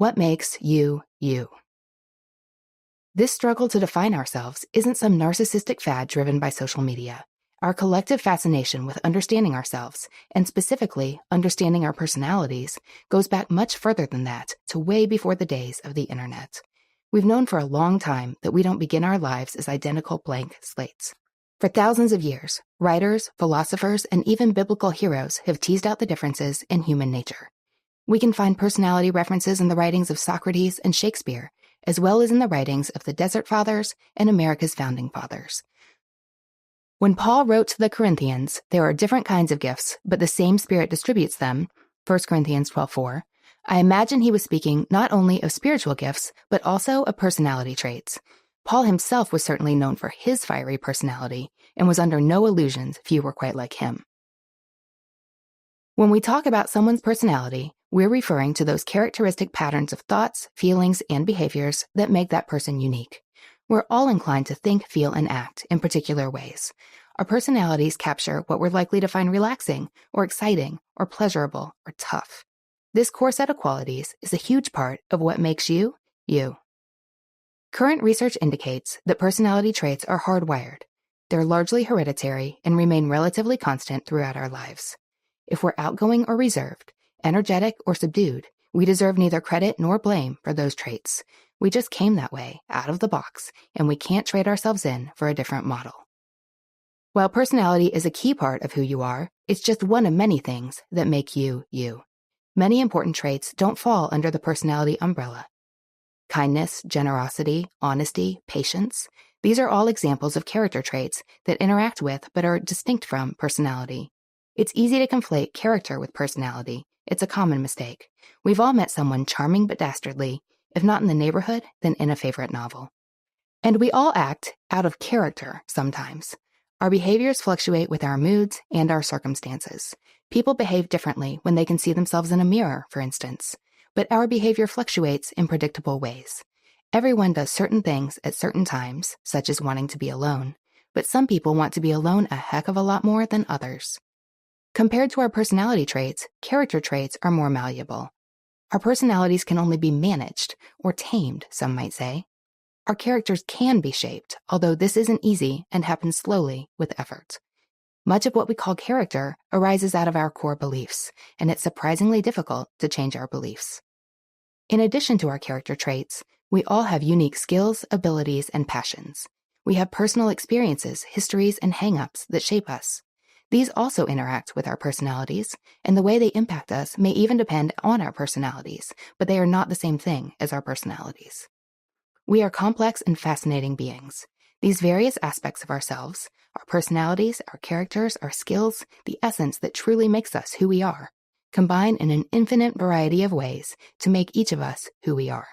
What makes you, you? This struggle to define ourselves isn't some narcissistic fad driven by social media. Our collective fascination with understanding ourselves, and specifically understanding our personalities, goes back much further than that, to way before the days of the internet. We've known for a long time that we don't begin our lives as identical blank slates. For thousands of years, writers, philosophers, and even biblical heroes have teased out the differences in human nature. We can find personality references in the writings of Socrates and Shakespeare, as well as in the writings of the Desert Fathers and America's founding fathers. When Paul wrote to the Corinthians, there are different kinds of gifts, but the same Spirit distributes them, 1 Corinthians 12:4, I imagine he was speaking not only of spiritual gifts, but also of personality traits. Paul himself was certainly known for his fiery personality, and was under no illusions few were quite like him. When we talk about someone's personality, we're referring to those characteristic patterns of thoughts, feelings, and behaviors that make that person unique. We're all inclined to think, feel, and act in particular ways. Our personalities capture what we're likely to find relaxing, or exciting, or pleasurable, or tough. This core set of qualities is a huge part of what makes you, you. Current research indicates that personality traits are hardwired. They're largely hereditary and remain relatively constant throughout our lives. If we're outgoing or reserved, energetic or subdued, we deserve neither credit nor blame for those traits. We just came that way, out of the box, and we can't trade ourselves in for a different model. While personality is a key part of who you are, it's just one of many things that make you, you. Many important traits don't fall under the personality umbrella. Kindness, generosity, honesty, patience, these are all examples of character traits that interact with but are distinct from personality. It's easy to conflate character with personality. It's a common mistake. We've all met someone charming but dastardly, if not in the neighborhood, then in a favorite novel. And we all act out of character sometimes. Our behaviors fluctuate with our moods and our circumstances. People behave differently when they can see themselves in a mirror, for instance. But our behavior fluctuates in predictable ways. Everyone does certain things at certain times, such as wanting to be alone. But some people want to be alone a heck of a lot more than others. Compared to our personality traits, character traits are more malleable. Our personalities can only be managed, or tamed, some might say. Our characters can be shaped, although this isn't easy and happens slowly with effort. Much of what we call character arises out of our core beliefs, and it's surprisingly difficult to change our beliefs. In addition to our character traits, we all have unique skills, abilities, and passions. We have personal experiences, histories, and hang-ups that shape us. These also interact with our personalities, and the way they impact us may even depend on our personalities, but they are not the same thing as our personalities. We are complex and fascinating beings. These various aspects of ourselves, our personalities, our characters, our skills, the essence that truly makes us who we are, combine in an infinite variety of ways to make each of us who we are.